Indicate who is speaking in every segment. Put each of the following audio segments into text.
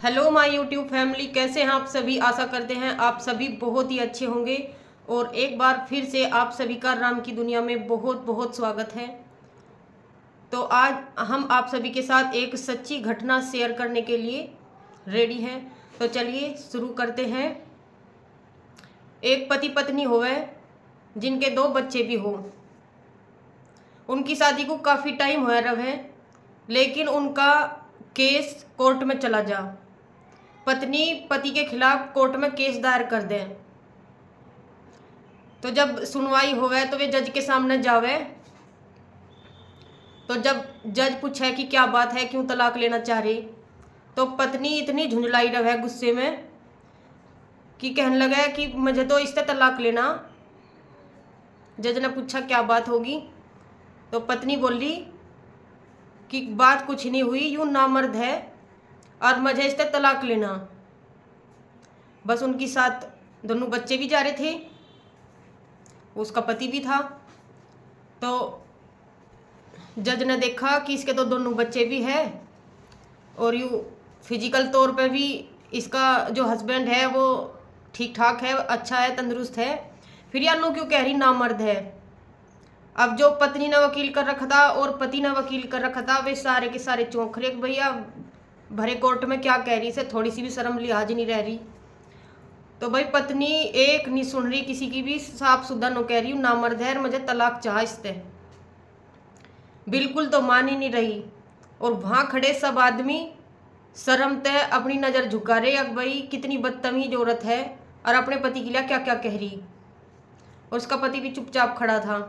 Speaker 1: Hello my YouTube family, कैसे हैं आप सभी। आशा करते हैं आप सभी बहुत ही अच्छे होंगे। और एक बार फिर से आप सभी का राम की दुनिया में बहुत बहुत स्वागत है। तो आज हम आप सभी के साथ एक सच्ची घटना शेयर करने के लिए रेडी हैं। तो चलिए शुरू करते हैं। एक पति पत्नी होवे जिनके 2 बच्चे भी हो। उनकी शादी को काफ़ी टाइम हो रहा, लेकिन उनका केस कोर्ट में चला जा। पत्नी पति के खिलाफ कोर्ट में केस दायर कर दे। तो जब सुनवाई होवे तो वे जज के सामने जावे। तो जब जज पूछे कि क्या बात है, क्यों तलाक लेना चाह रही, तो पत्नी इतनी झुंझलाई रहे गुस्से में कि कहने लगा कि मुझे तो इससे तलाक लेना। जज ने पूछा क्या बात होगी, तो पत्नी बोली कि बात कुछ नहीं हुई, यूं नामर्द है और मुझे इससे तलाक लेना। बस उनके साथ दोनों बच्चे भी जा रहे थे, उसका पति भी था। तो जज ने देखा कि इसके तो दोनों बच्चे भी हैं और यूँ फिजिकल तौर पे भी इसका जो हस्बैंड है वो ठीक ठाक है, अच्छा है, तंदुरुस्त है, फिर यानू क्यों कह रही नामर्द है। अब जो पत्नी ने वकील कर रखा था और पति ने वकील कर रखा था, वे सारे के सारे चौंक रहे। भैया भरे कोर्ट में क्या कह रही, से थोड़ी सी भी शर्म लिहाज नहीं रह रही। तो भाई पत्नी एक नहीं सुन रही किसी की भी, साफ सुधा नो कह रही हूँ नामर्द है, मुझे तलाक चाह इससे। बिल्कुल तो मान ही नहीं रही। और वहां खड़े सब आदमी शर्म तय अपनी नज़र झुका रहे, अब भाई कितनी बदतमीज औरत है और अपने पति के लिए क्या क्या कह रही। और उसका पति भी चुपचाप खड़ा था।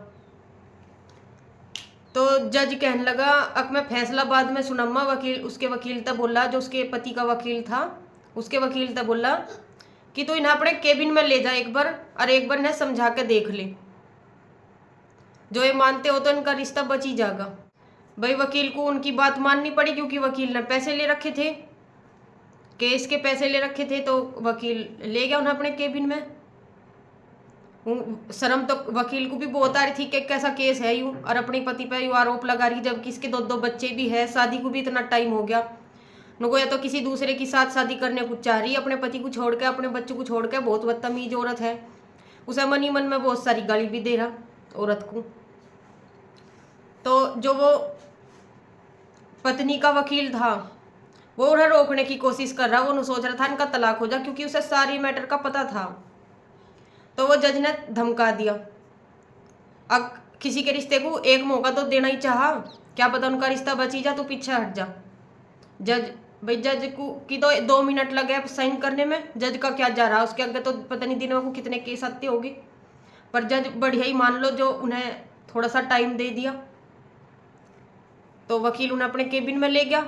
Speaker 1: तो जज कहने लगा अब मैं फैसला बाद में सुनम्मा। वकील उसके वकील तब बोला, जो उसके पति का वकील था, उसके वकील तब बोला कि तो इन्हें अपने केबिन में ले जा एक बार, और एक बार इन्हें समझा के देख ले। जो ये मानते हो तो इनका रिश्ता बच ही जाएगा। भाई वकील को उनकी बात माननी पड़ी, क्योंकि वकील ने पैसे ले रखे थे, केस के पैसे ले रखे थे। तो वकील ले गया उन्हें अपने केबिन में। शर्म तो वकील को भी बहुत आ रही थी कि कैसा केस है यूं, और अपने पति पर यूं आरोप लगा रही, जबकि इसके 2 बच्चे भी है, शादी को भी इतना टाइम हो गया। नुको या तो किसी दूसरे के साथ शादी करने को चाह रही, अपने पति को छोड़ के, अपने बच्चों को छोड़ के। बहुत बदतमीज औरत है। उसे मन ही मन में बहुत सारी गाली भी दे रहा औरत को। तो जो वो पत्नी का वकील था वो उन्हें रोकने की कोशिश कर रहा, वो उन्हें सोच रहा था इनका तलाक हो जा, क्योंकि उसे सारी मैटर का पता था। तो वो जज ने धमका दिया। अब किसी के रिश्ते को एक मौका तो देना ही चाहा, क्या पता उनका रिश्ता बच ही जा, तो पीछे हट जा। जज भाई जज को की तो 2 मिनट लगे साइन करने में, जज का क्या जा रहा, उसके आगे तो पता नहीं दिनों को कितने केस आते होंगे। पर जज बढ़िया ही मान लो जो उन्हें थोड़ा सा टाइम दे दिया। तो वकील उन्हें अपने केबिन में ले गया।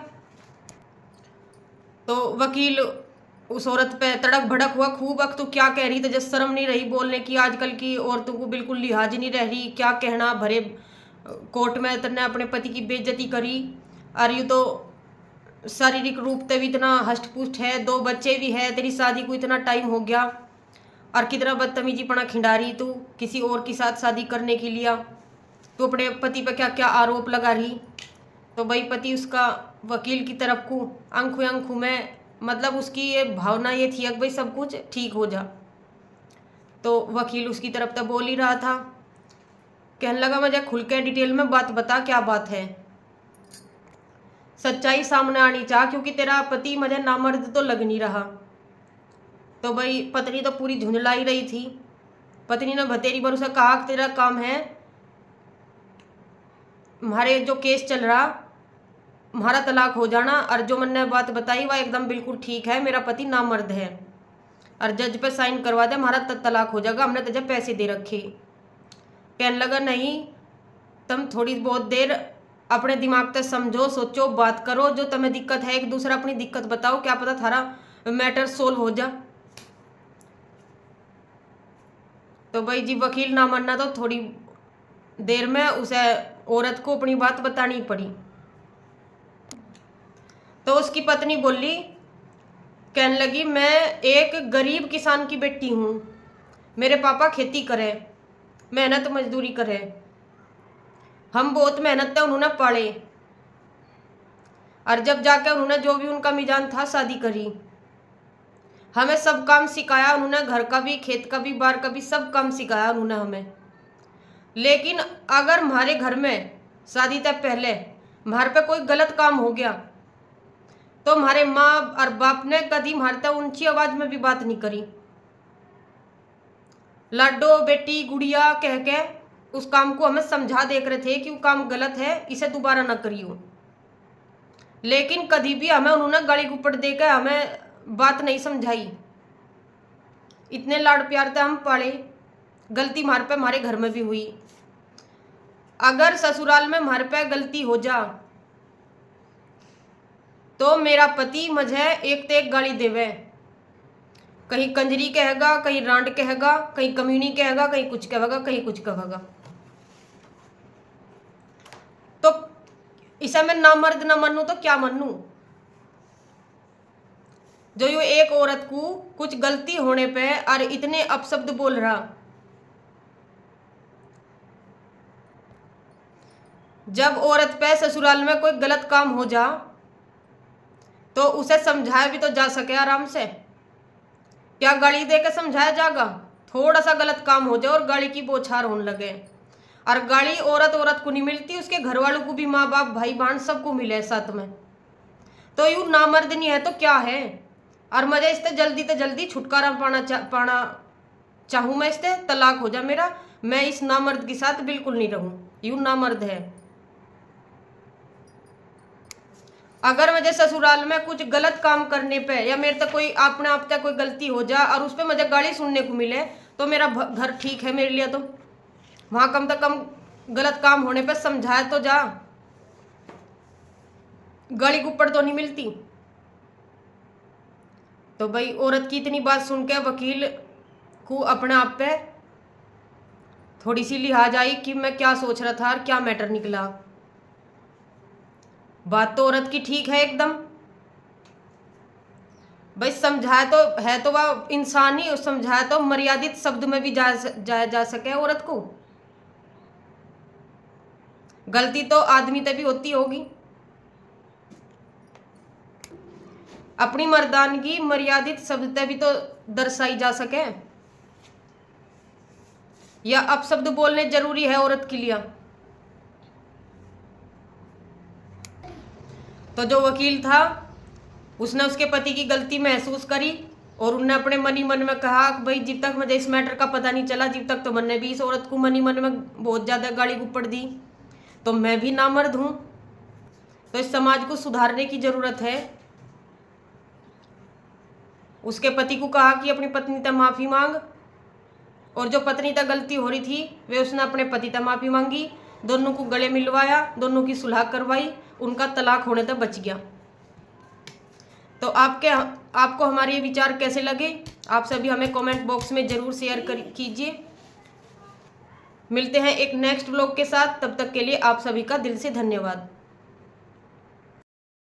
Speaker 1: तो वकील उस औरत पे तड़क भड़क हुआ खूब। अब तो क्या कह रही, तो जब शर्म नहीं रही बोलने की, आजकल की औरतों को बिल्कुल लिहाज नहीं रह रही, क्या कहना, भरे कोर्ट में तेने अपने पति की बेइज्जती करी। और यूँ तो शारीरिक रूप से भी इतना हष्ट पुष्ट है, 2 बच्चे भी है, तेरी शादी को इतना टाइम हो गया, और कितना बदतमीजीपना खिंडा रही तू किसी और के साथ शादी करने के लिए, तू अपने पति पर क्या क्या आरोप लगा रही। तो भाई पति उसका वकील की तरफ को आंखों आंखों में, मतलब उसकी ये भावना ये थी कि भाई सब कुछ ठीक हो जा। तो वकील उसकी तरफ तो बोल ही रहा था, कहने लगा मुझे खुल के डिटेल में बात बता, क्या बात है, सच्चाई सामने आनी चाह, क्योंकि तेरा पति मुझे नामर्द तो लग नहीं रहा। तो भाई पत्नी तो पूरी झुंझलाई रही थी। पत्नी ने भतेरी पर उसे कहा कि तेरा काम है, हमारे जो केस चल रहा हमारा तलाक हो जाना, और जो मैंने बात बताई वह एकदम बिल्कुल ठीक है, मेरा पति नामर्द है, और जज पे साइन करवा दे, हमारा तलाक हो जाएगा, हमने तुझे पैसे दे रखे। कहने लगा नहीं, तुम थोड़ी बहुत देर अपने दिमाग से समझो, सोचो, बात करो, जो तुम्हें दिक्कत है एक दूसरा अपनी दिक्कत बताओ, क्या पता थारा मैटर सोल्व हो जा। तो भाई जी वकील ना मानना, तो थोड़ी देर में उसे औरत को अपनी बात बतानी पड़ी। तो उसकी पत्नी बोली, कहने लगी मैं एक गरीब किसान की बेटी हूँ, मेरे पापा खेती करे, मेहनत मजदूरी करे, हम बहुत मेहनत से उन्होंने पाले, और जब जाकर उन्होंने जो भी उनका मिजान था शादी करी। हमें सब काम सिखाया उन्होंने, घर का भी, खेत का भी, बाहर का भी, सब काम सिखाया उन्होंने हमें। लेकिन अगर हमारे घर में शादी तक पहले हमारे पे कोई गलत काम हो गया तो हमारे माँ और बाप ने कभी हमारे तक ऊंची आवाज में भी बात नहीं करी। लाडो, बेटी, गुड़िया कह के उस काम को हमें समझा देख रहे थे कि वो काम गलत है, इसे दोबारा ना करियो। लेकिन कभी भी हमें उन्होंने गाली गुप्पट देकर हमें बात नहीं समझाई। इतने लाड प्यार से हम पाले। गलती हमारे पे हमारे घर में भी हुई। अगर ससुराल में हमारे पे गलती हो जा तो मेरा पति मुझे एक ते एक गाली देवे। कहीं कंजरी कहेगा, कहीं रांड कहेगा, कहीं कमीनी कहेगा, कहीं कुछ कहेगा, कहीं कुछ कहेगा। तो इसे मैं ना मर्द ना मनू तो क्या मनू? जो ये एक औरत को कुछ गलती होने पे और इतने अपशब्द बोल रहा। जब औरत पे ससुराल में कोई गलत काम हो जा तो उसे समझाया भी तो जा सके आराम से। क्या गाली दे के समझाया जाएगा? थोड़ा सा गलत काम हो जाए और गाली की बौछार होने लगे। और गाली औरत को नहीं मिलती, उसके घर वालों को भी, माँ बाप, भाई बहन सबको मिले साथ में। तो यूं नामर्द नहीं है तो क्या है? और मुझे इससे जल्दी छुटकारा पाना चाहूँ मैं, इससे तलाक हो जा मेरा। मैं इस नामर्द के साथ बिल्कुल नहीं रहूं। यूं नामर्द है। अगर मुझे ससुराल में कुछ गलत काम करने पे या मेरे तक कोई अपने आप तक कोई गलती हो जा और उस पर मुझे गाली सुनने को मिले तो मेरा घर ठीक है मेरे लिए। तो वहां कम से कम गलत काम होने पे समझाया तो जा, गाली गुप्पड़ तो नहीं मिलती। तो भाई औरत की इतनी बात सुन के वकील को अपने आप पे थोड़ी सी लिहाज आई कि मैं क्या सोच रहा था और क्या मैटर निकला। बात तो औरत की ठीक है एकदम। भाई समझाया तो है तो वह इंसान ही, समझाया तो मर्यादित शब्द में भी जा सके औरत को। गलती तो आदमी तभी होती होगी। अपनी मर्दानगी मर्यादित शब्द से भी तो दर्शाई जा सके, या अपशब्द बोलने जरूरी है औरत के लिए? तो जो वकील था उसने उसके पति की गलती महसूस करी और उन्होंने अपने मन ही मन में कहा कि भाई जब तक मुझे इस मैटर का पता नहीं चला, जब तक तो मैंने भी इस औरत को मन ही मन में बहुत ज़्यादा गाली गुप्पड़ दी, तो मैं भी नामर्द हूँ। तो इस समाज को सुधारने की ज़रूरत है। उसके पति को कहा कि अपनी पत्नी से माफ़ी मांग, और जो पत्नी से गलती हो रही थी वे उसने अपने पति से माफ़ी मांगी। दोनों को गले मिलवाया, दोनों की सुलह करवाई, उनका तलाक होने तक बच गया। तो आपको हमारे ये विचार कैसे लगे? आप सभी हमें कमेंट बॉक्स में ज़रूर शेयर कीजिए। मिलते हैं एक नेक्स्ट व्लॉग के साथ, तब तक के लिए आप सभी का दिल से धन्यवाद।